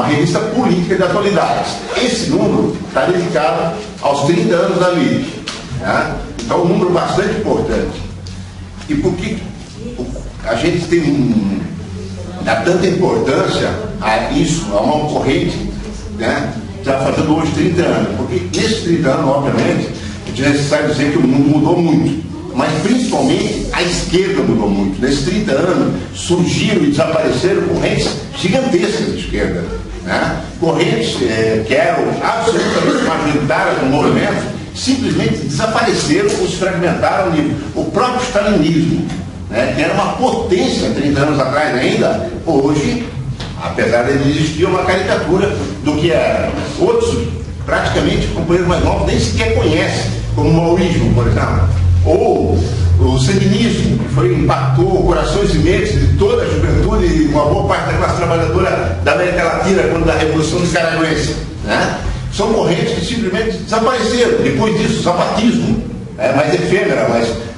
uma revista política de atualidades. Esse número está dedicado aos 30 anos da LIC. Né? Então, é um número bastante importante. E por que a gente dá tanta importância a isso, a uma corrente, né? Já fazendo hoje 30 anos? Porque nesses 30 anos, obviamente, é necessário dizer que o mundo mudou muito. Mas principalmente a esquerda mudou muito. Nesses 30 anos surgiram e desapareceram correntes gigantescas de esquerda. Né? Correntes que eram absolutamente majoritárias no movimento, simplesmente desapareceram ou se fragmentaram. O próprio stalinismo, né, que era uma potência 30 anos atrás ainda, hoje, apesar de existir uma caricatura do que era. Outros, praticamente, companheiros mais novos, nem sequer conhecem, como o maoísmo, por exemplo. Ou o sandinismo, que impactou corações e mentes de toda a juventude e uma boa parte da classe trabalhadora da América Latina quando da Revolução Nicaragüense. Né? São correntes que simplesmente desapareceram. Depois disso, o zapatismo, mais efêmera,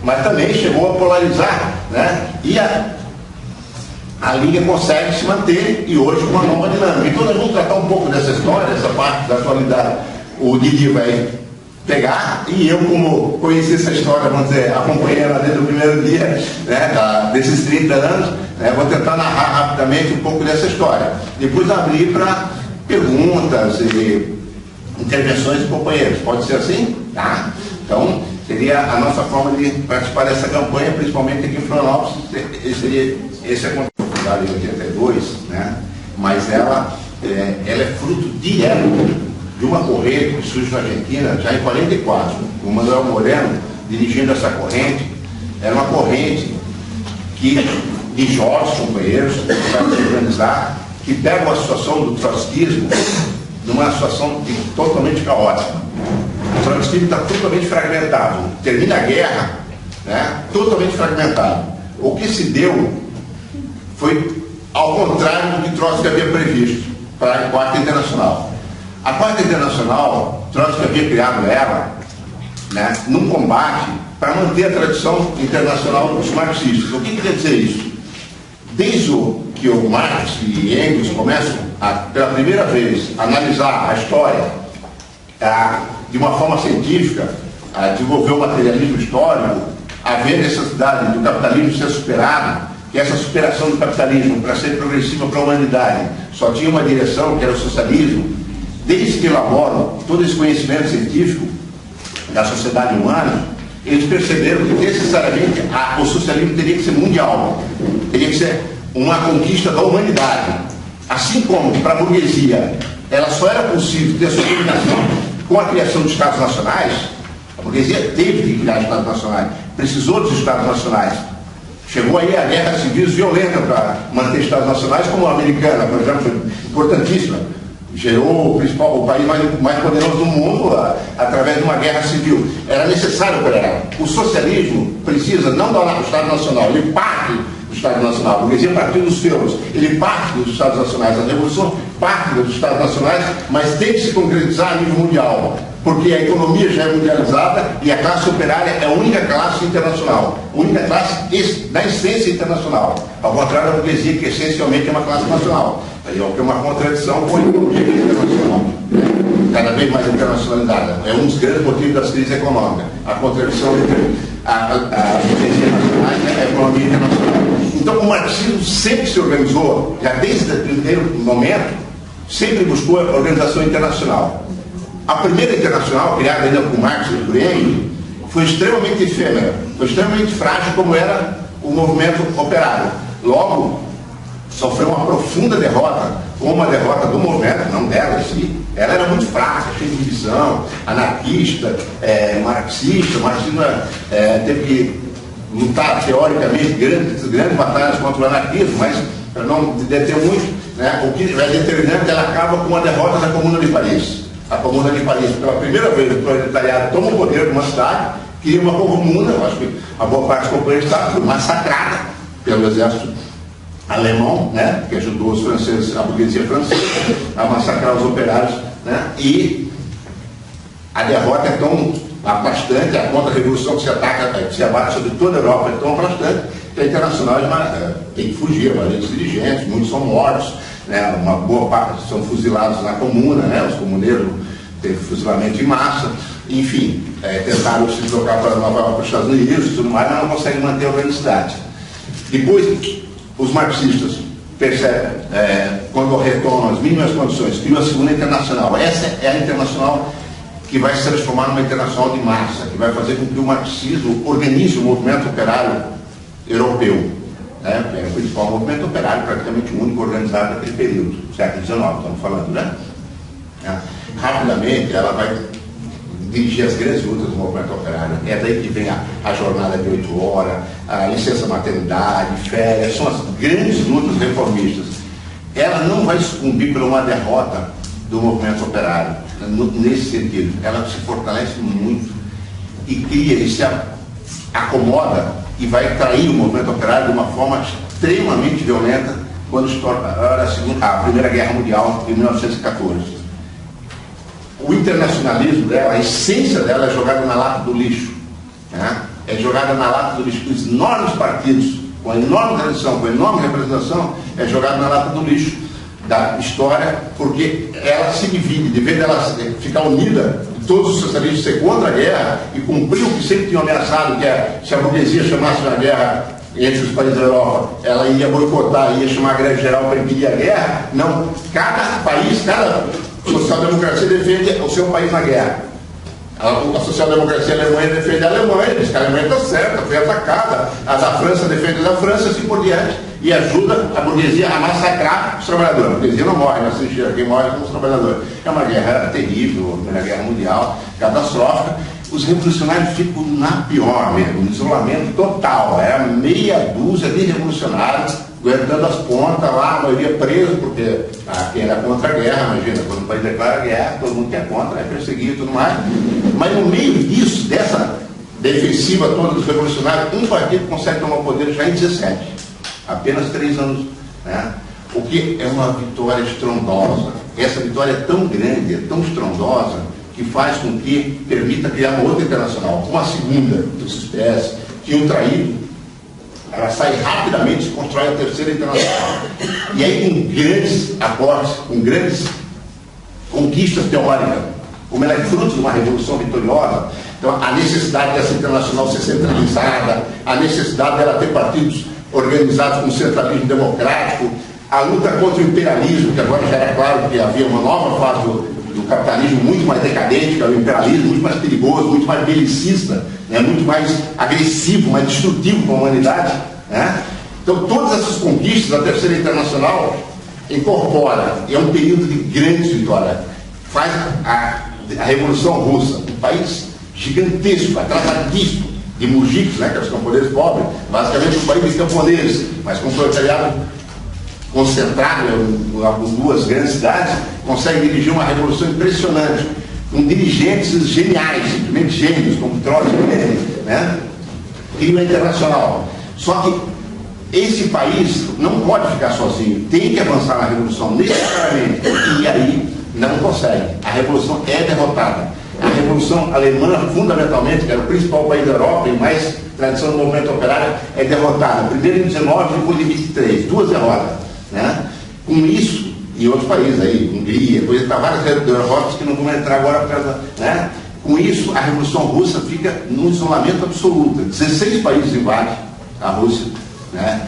mas também chegou a polarizar. Né? E a linha consegue se manter e hoje com uma nova dinâmica. Então nós vamos tratar um pouco dessa história, essa parte da atualidade. O Didi vai pegar, e eu, como conheci essa história, vamos dizer, acompanhei ela desde o primeiro dia, né, desses 30 anos, vou tentar narrar rapidamente um pouco dessa história. Depois abrir para perguntas e intervenções de companheiros. Pode ser assim? Tá? Então, seria a nossa forma de participar dessa campanha, principalmente aqui em Florianópolis. Esse é fundado em 82, né? Mas ela é fruto direto de uma corrente que surge na Argentina já em 44. O Manuel Moreno dirigindo essa corrente. Era uma corrente de jovens companheiros que para se organizar, que pegam a situação do trotskismo numa situação totalmente caótica. O trotskismo está totalmente fragmentado. Termina a guerra, né, totalmente fragmentado. O que se deu foi ao contrário do que Trotsky havia previsto para a Quarta Internacional. A Quarta Internacional, Trotsky havia criado ela, né, num combate para manter a tradição internacional dos marxistas. O que quer dizer isso? Desde que o Marx e Engels começam, pela primeira vez, a analisar a história de uma forma científica, a desenvolver o materialismo histórico, a ver a necessidade do capitalismo ser superado, que essa superação do capitalismo, para ser progressiva para a humanidade, só tinha uma direção, que era o socialismo. Desde que elaboram todo esse conhecimento científico da sociedade humana, eles perceberam que necessariamente o socialismo teria que ser mundial, teria que ser uma conquista da humanidade. Assim como para a burguesia ela só era possível ter sua dominação com a criação de Estados nacionais, a burguesia teve que criar Estados nacionais, precisou dos Estados nacionais. Chegou aí a guerra civil violenta para manter Estados nacionais, como a americana, por exemplo, foi importantíssima. Gerou o país mais poderoso do mundo através de uma guerra civil. Era necessário para ela. O socialismo precisa não do Estado Nacional, ele parte do Estado Nacional. A burguesia partiu dos feudos, ele parte dos Estados Nacionais. A Revolução parte dos Estados Nacionais, mas tem que se concretizar a nível mundial, porque a economia já é mundializada e a classe operária é a única classe internacional, a única classe da essência internacional, ao contrário da burguesia, que essencialmente é uma classe nacional. Aí é uma contradição com a economia internacional, cada vez mais internacionalizada. É um dos grandes motivos das crises econômicas, a contradição entre a burguesia nacional e a economia internacional. Então o marxismo sempre se organizou, já desde o primeiro momento, sempre buscou a organização internacional. A primeira internacional, criada ainda por Marx e por Engels, foi extremamente efêmera, foi extremamente frágil, como era o movimento operário. Logo, sofreu uma profunda derrota, ou uma derrota do movimento, não dela em si. Ela era muito fraca, cheia de divisão, anarquista, marxista. O marxismo teve que lutar teoricamente grandes batalhas contra o anarquismo, mas para não deter muito, né, o que é determinante, ela acaba com a derrota da Comuna de Paris. A Comuna de Paris, pela primeira vez, o proletariado toma o poder de uma cidade, cria uma comuna. Eu acho que a boa parte dos companheiros foi massacrada pelo exército alemão, né, que ajudou os franceses, a burguesia francesa, a massacrar os operários, né, e a derrota é tão aplastante, a contra-revolução que se abate sobre toda a Europa é tão aplastante que a internacional tem que fugir, vários dirigentes, muitos são mortos, né, uma boa parte são fuzilados na comuna, né, os comuneiros teve fuzilamento em massa, enfim, tentaram se deslocar para os Estados Unidos e tudo mais, mas não conseguem manter a organicidade. Depois, os marxistas percebem, quando retomam as mínimas condições, criam a Segunda Internacional. Essa é a internacional que vai se transformar numa internacional de massa, que vai fazer com que o marxismo organize o movimento operário europeu. É o principal movimento operário, praticamente o único organizado naquele período, século XIX, estamos falando, né? Rapidamente, ela vai dirigir as grandes lutas do movimento operário. É daí que vem a jornada de 8 horas, a licença maternidade, férias, são as grandes lutas reformistas. Ela não vai sucumbir por uma derrota do movimento operário, nesse sentido. Ela se fortalece muito e cria, e se acomoda e vai trair o movimento operário de uma forma extremamente violenta quando estoura a Primeira Guerra Mundial, em 1914. O internacionalismo dela, a essência dela é jogada na lata do lixo. Né? É jogada na lata do lixo. Os enormes partidos, com a enorme tradição, com a enorme representação, é jogada na lata do lixo da história, porque ela se divide, de vez dela ficar unida, todos os socialistas ser contra a guerra e cumprir o que sempre tinham ameaçado, que é, se a burguesia chamasse uma guerra entre os países da Europa, ela ia boicotar, ia chamar a greve geral para impedir a guerra. Não, cada país, cada social-democracia defende o seu país na guerra. A social-democracia alemã defende a Alemanha, diz que a Alemanha está certa, foi atacada. A da França defende a da França, assim por diante, e ajuda a burguesia a massacrar os trabalhadores. A burguesia não morre na trincheira, quem morre são os trabalhadores. É uma guerra terrível, a Primeira Guerra Mundial, catastrófica. Os revolucionários ficam na pior mesmo, no isolamento total. É meia dúzia de revolucionários aguentando as pontas lá, a maioria preso, porque quem era contra a guerra, imagina, quando o país declara guerra, todo mundo que é contra é perseguido e tudo mais. Mas no meio disso, dessa defensiva toda dos revolucionários, um partido consegue tomar o poder já em 17, apenas 3 anos, né? O que é uma vitória estrondosa. Essa vitória é tão grande, é tão estrondosa, que faz com que permita criar uma outra internacional, uma segunda dos espécies, que o traído, ela sai rapidamente e se constrói a terceira internacional. E aí com grandes aportes, com grandes conquistas teóricas, como ela é fruto de uma revolução vitoriosa. Então a necessidade dessa internacional ser centralizada, a necessidade dela ter partidos organizados com centralismo democrático, a luta contra o imperialismo, que agora já era claro que havia uma nova fase do capitalismo muito mais decadente, que é o imperialismo, muito mais perigoso, muito mais belicista, né, muito mais agressivo, mais destrutivo para a humanidade. Né? Então todas essas conquistas da Terceira Internacional incorpora, e é um período de grandes vitórias. Faz a Revolução Russa, um país gigantesco, atrasadíssimo, de mujiks, né, que são camponeses pobres, basicamente um país de camponeses, mas com proletariado concentrado em 2 grandes cidades, consegue dirigir uma revolução impressionante, com dirigentes geniais, simplesmente gênios, como Trotsky, né? E uma internacional. Só que esse país não pode ficar sozinho, tem que avançar na revolução necessariamente, e aí não consegue. A revolução é derrotada. A revolução alemã, fundamentalmente, que era o principal país da Europa e mais tradição do movimento operário, é derrotada. Primeiro em 19, depois em 23, 2 derrotas. Né? Com isso, e outros países aí, Hungria, depois está várias derrotas que não vamos entrar agora por causa, né? Com isso, a Revolução Russa fica num isolamento absoluto. 16 países invadem a Rússia. Né?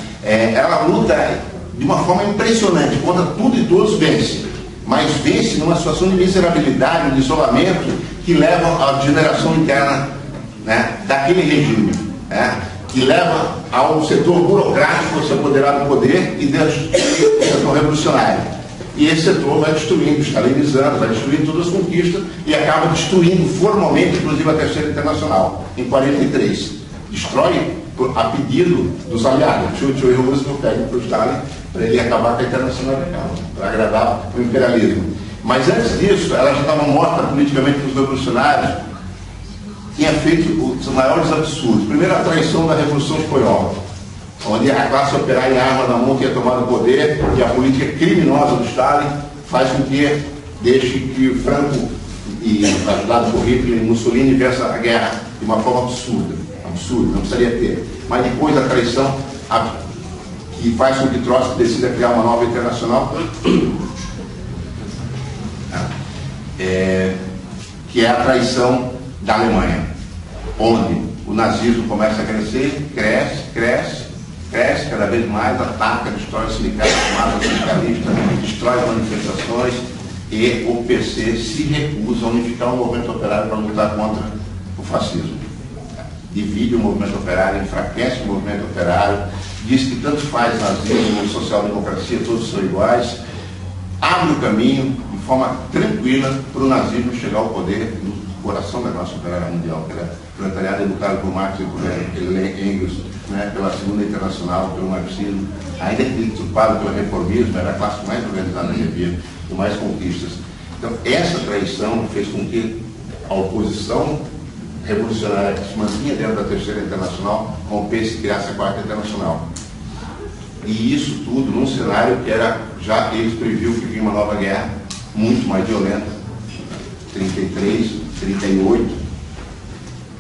Ela luta de uma forma impressionante, contra tudo e todos vence. Mas vence numa situação de miserabilidade, de isolamento, que leva à degeneração interna, né, daquele regime. Né? Que leva ao setor burocrático se apoderar do poder e do setor revolucionário. E esse setor vai destruindo, stalinizando, vai destruindo todas as conquistas e acaba destruindo formalmente, inclusive, a Terceira Internacional, em 43. Destrói a pedido dos aliados. O Roosevelt pede para o Stalin para ele acabar com a Internacional, para agradar o imperialismo. Mas antes disso, ela já estava morta politicamente pelos revolucionários, tinha feito os maiores absurdos. Primeiro, a traição da Revolução Espanhola, onde a classe operária em arma na mão tinha tomado o poder e a política criminosa do Stalin faz com que deixe que o Franco, e ajudado por Hitler e Mussolini, vença a guerra de uma forma absurda, não precisaria ter. Mas depois a traição que faz com que Trotsky decida criar uma nova internacional, que é a traição da Alemanha, onde o nazismo começa a crescer, cresce cada vez mais, ataca, destrói sindicatos, mata sindicalistas, destrói manifestações, e o PC se recusa a unificar o movimento operário para lutar contra o fascismo. Divide o movimento operário, enfraquece o movimento operário, diz que tanto faz nazismo, social-democracia, todos são iguais, abre o caminho de forma tranquila para o nazismo chegar ao poder no coração da nossa operária mundial, que era o proletariado educado por Marx e por Engels, né, pela Segunda Internacional, pelo marxismo, ainda que deturpado pelo reformismo, era a classe mais organizada que havia, e mais conquistas. Então, essa traição fez com que a oposição revolucionária que se mantinha dentro da Terceira Internacional rompesse e criasse a Quarta Internacional. E isso tudo num cenário que era, já eles previu que vinha uma nova guerra, muito mais violenta, 33, 38,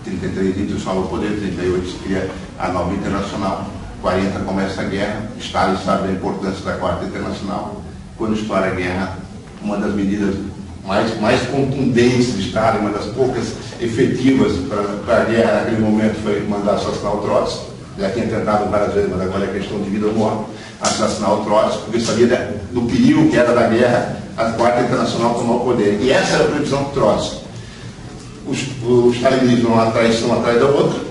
33 Hitler sobe ao poder, 38 se cria a nova Internacional, 40 começa a guerra, Stalin sabe da importância da Quarta Internacional. Quando estoura a guerra, uma das medidas mais contundentes de Stalin, uma das poucas efetivas para a guerra naquele momento foi mandar assassinar o Trotsky. Já tinha tentado várias vezes, mas agora é questão de vida ou morte, assassinar o Trotsky, porque sabia do perigo que era da guerra, a Quarta Internacional tomou o poder. E essa era a previsão do Trotsky. O stalinismo, uma traição atrás da outra.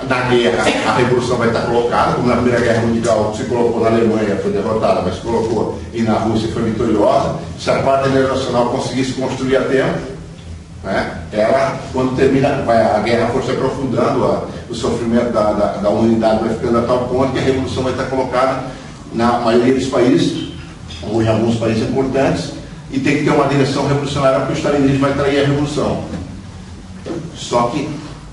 Na guerra, a revolução vai estar colocada, como na Primeira Guerra Mundial se colocou na Alemanha, foi derrotada, mas se colocou e na Rússia foi vitoriosa. Se a Quarta Internacional conseguisse construir a tempo, né, ela, quando termina, a guerra for se aprofundando, o sofrimento da humanidade vai ficando a tal ponto que a revolução vai estar colocada na maioria dos países, ou em alguns países importantes, e tem que ter uma direção revolucionária, porque o stalinismo vai trair a revolução. Só que,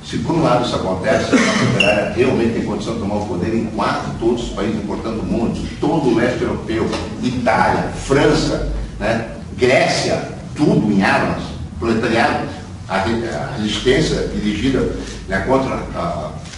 se por um lado isso acontece, a classe operária realmente tem condição de tomar o poder em quase todos os países importantes do mundo, todo o leste europeu, Itália, França, né, Grécia, tudo em armas, proletariado, a resistência dirigida, né, contra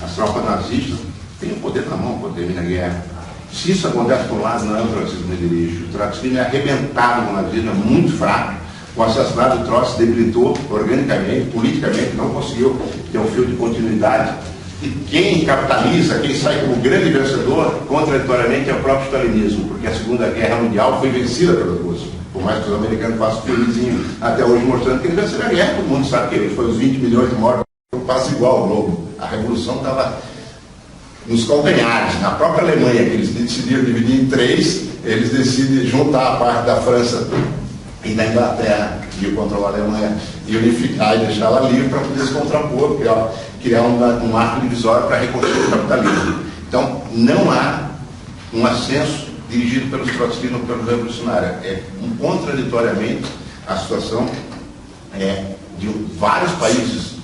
as tropas nazistas, tem o poder na mão quando termina a guerra. Se isso acontece por um lado, não é o trotskismo que dirige. O trotskismo é arrebentado com o nazismo, é muito fraco. O assassinato do Trotsky debilitou organicamente, politicamente, não conseguiu ter um fio de continuidade. E quem capitaliza, quem sai como grande vencedor, contraditoriamente, é o próprio stalinismo, porque a Segunda Guerra Mundial foi vencida pelos russos. Por mais que os americanos façam filmezinho até hoje mostrando que eles venceram a guerra, todo mundo sabe que eles foram os 20 milhões de mortos, quase igual ao Globo. A revolução estava nos calcanhares. Na própria Alemanha, que eles decidiram dividir em três, eles decidem juntar a parte da França e da Inglaterra, que controlar a Alemanha, e unificar e deixar ela livre para poder se contrapor, criar um arco divisório para reconstruir o capitalismo. Então, não há um ascenso dirigido pelos trotskistas ou pelos revolucionários. Contraditoriamente, a situação de vários países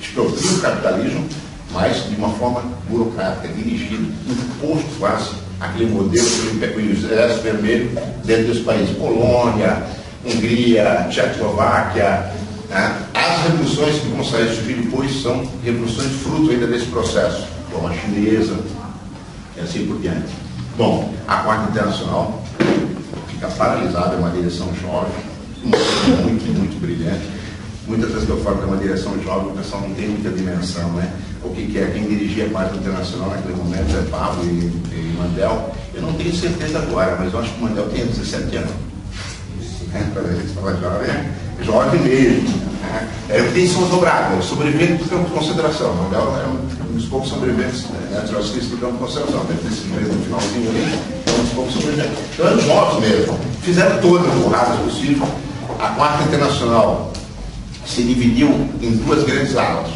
expropriam o capitalismo, mas de uma forma burocrática, dirigido, imposto quase aquele modelo do exército vermelho dentro dos países. Polônia, Hungria, Tchecoslováquia, né? As revoluções que vão surgir depois são revoluções fruto ainda desse processo, como a chinesa e assim por diante. Bom, a Quarta Internacional fica paralisada, é uma direção jovem, muito brilhante. Muitas vezes que eu falo que é uma direção jovem, o pessoal não tem muita dimensão, né? O que é? Quem dirigia a Quarta Internacional naquele momento é Pablo e Mandel. Eu não tenho certeza agora, mas eu acho que o Mandel tem 17 anos. Para a gente falar jovem mesmo. Tem são sobrados, sobreviventes do campo de concentração. O Mandel é um dos poucos sobreviventes, né, trotskistas do campo de concentração. Deve ter sido preso no finalzinho ali, é um dos poucos sobreviventes. Então eram jovens mesmo. Fizeram todas as porradas possíveis. A Quarta Internacional se dividiu em duas grandes alas.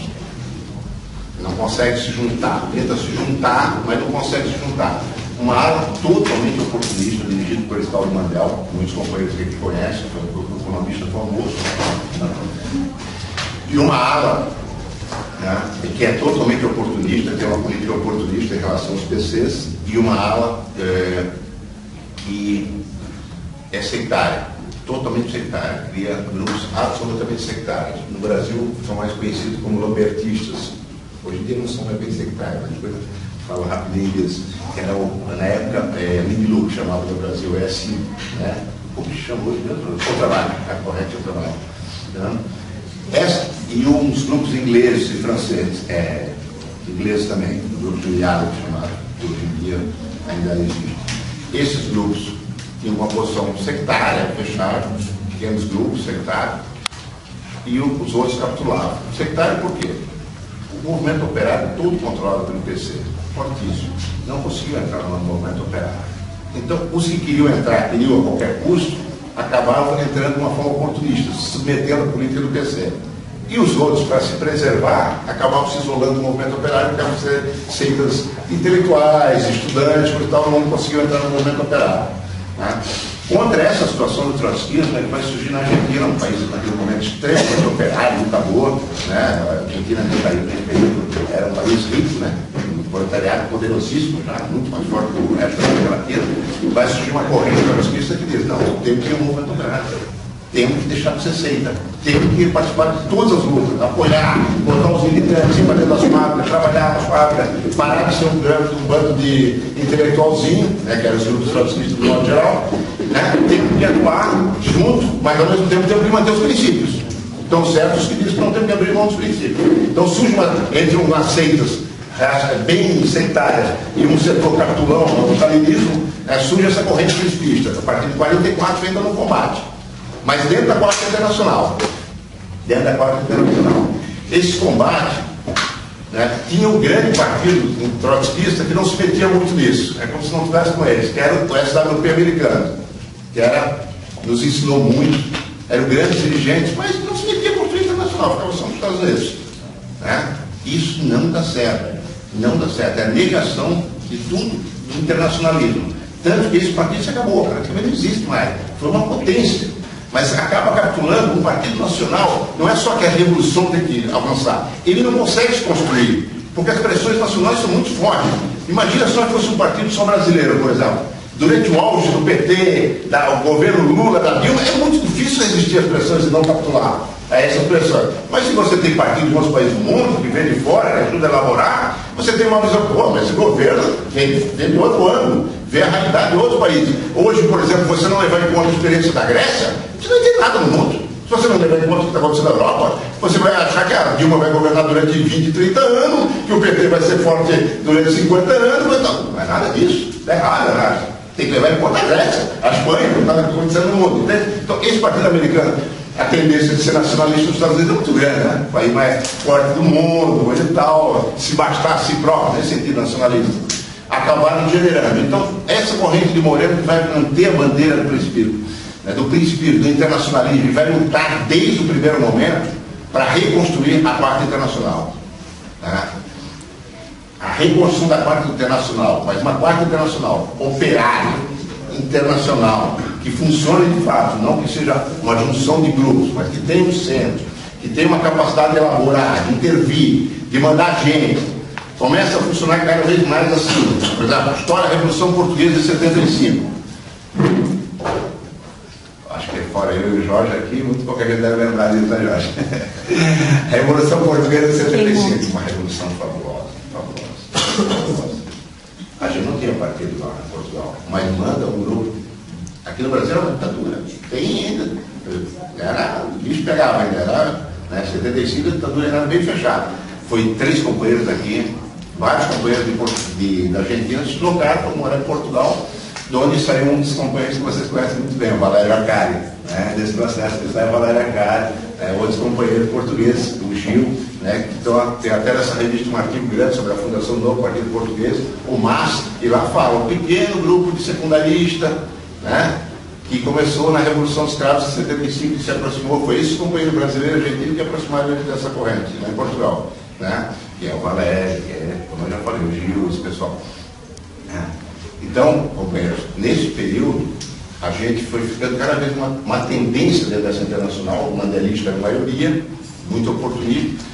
Não consegue se juntar. Tenta se juntar, mas não consegue se juntar. Uma ala totalmente oportunista, dirigida por esse tal de Mandel, muitos companheiros que conhecem, foi um economista famoso. E uma ala, né, que é totalmente oportunista, tem uma política oportunista em relação aos PCs, e uma ala que é sectária, totalmente sectária, cria grupos absolutamente sectários. No Brasil são mais conhecidos como lobertistas. Hoje em dia não são mais bem sectários, mas falo rapidinho disso, que era na época MIBLU, que chamava no Brasil ESI, né? Como se chamou de o trabalho, a correta é o trabalho. Então, e uns grupos ingleses e franceses, ingleses também, grupos de diálogo chamado, que hoje em dia ainda existe. Esses grupos tinham uma posição sectária, fechados, pequenos grupos sectários, e os outros capitulavam. Sectário por quê? O movimento operário todo controlado pelo PC, fortíssimo, não conseguiu entrar no movimento operário. Então, os que queriam entrar, queriam a qualquer custo, acabavam entrando de uma forma oportunista, se submetendo à política do PC. E os outros, para se preservar, acabavam se isolando do movimento operário, porque eram seitas intelectuais, estudantes, e tal, não conseguiam entrar no movimento operário. Né? Contra essa situação do trotskismo, ele vai surgir na Argentina, um país naquele momento extremamente operário, lutador, né? A Argentina era um país rico, né? Um proletariado poderosíssimo, já muito mais forte que o resto da América Latina. Vai surgir uma corrente trotskista que diz: não, temos que ir ao movimento operário, temos que deixar de ser seita, temos que participar de todas as lutas, apoiar, botar os militantes em dentro das fábricas, trabalhar nas fábricas, parar de ser um bando de intelectualzinho, né, que eram os grupos trotskistas do modo geral, né, temos que atuar junto, mas ao mesmo tempo temos que manter os princípios. Então, certos que dizem que não temos que abrir mão dos princípios. Então, surge entre umas seitas bem sectárias e um setor capitulão, o stalinismo, surge essa corrente principista. A partir de 1944 ainda no combate. Mas dentro da Quarta Internacional. Esse combate, né, tinha um grande partido trotskista que não se metia muito nisso. É como se não tivesse com eles, que era o SWP americano, que nos ensinou muito, eram grandes dirigentes, mas não se metia com o política internacional, ficava só nos Estados Unidos. Né? Isso não dá certo. Não dá certo. É a negação de tudo do internacionalismo. Tanto que esse partido se acabou, praticamente não existe mais. Foi uma potência. Mas acaba capitulando um partido nacional, não é só que a revolução tem que avançar, ele não consegue se construir, porque as pressões nacionais são muito fortes. Imagina só que fosse um partido só brasileiro, por exemplo. Durante o auge do PT, do governo Lula, da Dilma, é muito difícil resistir às pressões e não capitular a essas pressões. Mas se você tem partidos de outros países do mundo, que vem de fora, que ajuda a elaborar, você tem uma visão, pô, mas esse governo vem de outro ângulo, vê a realidade de outros países. Hoje, por exemplo, você não levar em conta a experiência da Grécia, você não entende nada no mundo. Se você não levar em conta o que está acontecendo na Europa, você vai achar que a Dilma vai governar durante 20, 30 anos, que o PT vai ser forte durante 50 anos, mas não é nada disso. Está errado, né? Tem que levar em conta a Grécia, a Espanha, o que está acontecendo no mundo. Entende? Então, esse partido americano, a tendência de ser nacionalista nos Estados Unidos é muito grande, né? O país mais forte do mundo, coisa e tal, se bastar a si próprio, nesse sentido nacionalista. Acabaram generando. Então, essa corrente de Moreno que vai manter a bandeira do princípio, né, do internacionalismo, e vai lutar desde o primeiro momento para reconstruir a Quarta Internacional. Né? A reconstrução da Quarta Internacional, mas uma Quarta Internacional operária, internacional, que funcione de fato, não que seja uma junção de grupos, mas que tenha um centro, que tenha uma capacidade de elaborar, de intervir, de mandar gente. Começa a funcionar cada vez mais assim. Por exemplo, a história da Revolução Portuguesa de 75. Acho que fora eu e o Jorge aqui, muito pouca gente deve lembrar disso, né, Jorge? A Revolução Portuguesa de 75, uma revolução fabulosa. A gente não tinha partido lá em Portugal, mas manda um grupo. Aqui no Brasil era uma ditadura. Tem ainda. O bicho pegava ainda. Era, 75 a ditadura era bem fechada. Foi 3 companheiros aqui, vários companheiros da Argentina se deslocaram para morar em Portugal, de onde saiu um dos companheiros que vocês conhecem muito bem, o Valério Arcari. Desse processo que sai o Valério Arcari, outros companheiros portugueses, o Gil, que tem até nessa revista um artigo grande sobre a fundação do novo Partido Português, o MAS, e lá fala, um pequeno grupo de secundarista, que começou na Revolução dos Escravos de 75 e se aproximou, foi esse companheiro brasileiro argentino que aproximaram ele dessa corrente, lá em Portugal. Que é o Valério, que é, como eu já falei, o Gil, esse pessoal. Então, companheiros, nesse período, a gente foi ficando cada vez uma tendência dentro dessa internacional, o mandelista era a maioria, muito oportunista,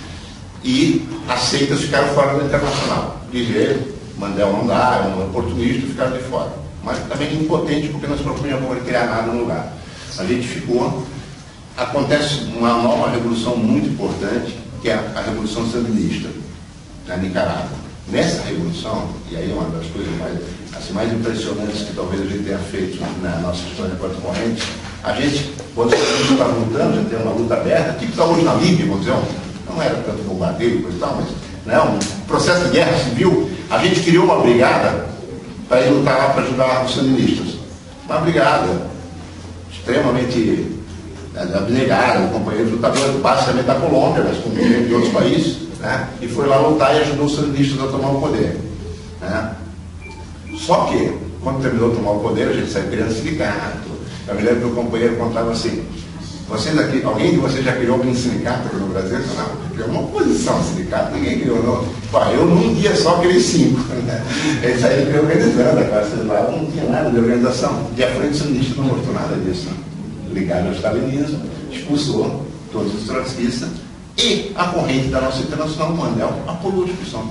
e as seitas ficaram fora da internacional. Diz ele, Mandel não dá, é um oportunista, ficaram de fora. Mas também impotente, porque nós propunhamos criar nada no lugar. A gente ficou. Acontece uma nova revolução muito importante, que é a Revolução Sandinista, na Nicarágua. Nessa revolução, e aí é uma das coisas mais impressionantes que talvez a gente tenha feito na nossa história enquanto corrente, a gente, quando a gente estava lutando, já tem uma luta aberta, tipo está hoje na Líbia, vamos dizer, não era tanto bombardeio, coisa e tal, mas não, um processo de guerra civil, a gente criou uma brigada para ir lutar lá para ajudar os sandinistas. Uma brigada extremamente abnegada, um companheiro lutador basicamente da Colômbia, mas com de outros países, né? E foi lá lutar e ajudou os sandinistas a tomar o poder. Né? Só que, quando terminou de tomar o poder, a gente saiu criando sindicato. Eu me lembro que o companheiro contava assim: alguém de vocês já criou algum sindicato aqui no Brasil? Eu falei, não, criou uma oposição ao sindicato, ninguém criou, não. Pô, eu num dia só criei 5. Né? Eles saíram reorganizando, a classe lá não tinha nada de organização. E a Frente Sandinista não mostrou nada disso. Né? Ligado ao stalinismo, expulsou todos os trotskistas e a corrente da nossa Internacional Mandel apoiou a expulsão.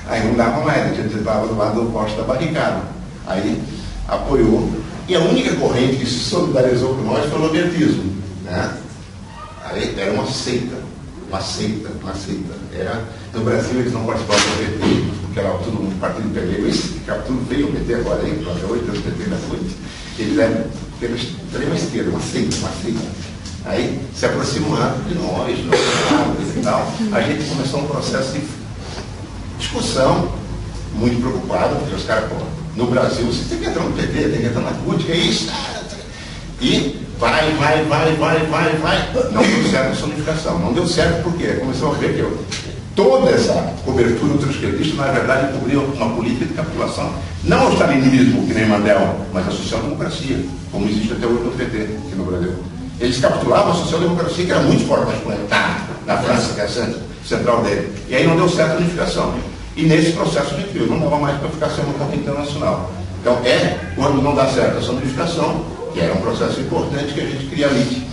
Aí não dava mais, a gente estava do lado oposto da barricada. Aí apoiou. E a única corrente que se solidarizou com nós foi o Robertismo. Né? Aí era uma seita. No Brasil eles não participavam do PT, porque era tudo um partido PT, tudo veio o PT agora, aí, para hoje, o PT da noite. Eles eram pela extrema esquerda, uma seita. Aí, se aproximando de nós, e tal, a gente começou um processo de discussão, muito preocupado, porque os caras, no Brasil, você tem que entrar no PT, tem que entrar na CUT, que é isso? E vai. Não deu certo a sonificação. Não deu certo porque começou a ver que toda essa cobertura ultra-esquerdista, na verdade, cobria uma política de capitulação. Não o stalinismo, que nem Mandela, mas a social-democracia, como existe até hoje no PT, aqui no Brasil. Eles capitulavam a social-democracia, que era muito forte mais planetária, na França, que é a central dele. E aí não deu certo a unificação. E nesse processo a gente viu, não dava mais para ficar sendo uma corrente internacional. Então quando não dá certo essa unificação, que era um processo importante, que a gente cria a LIT.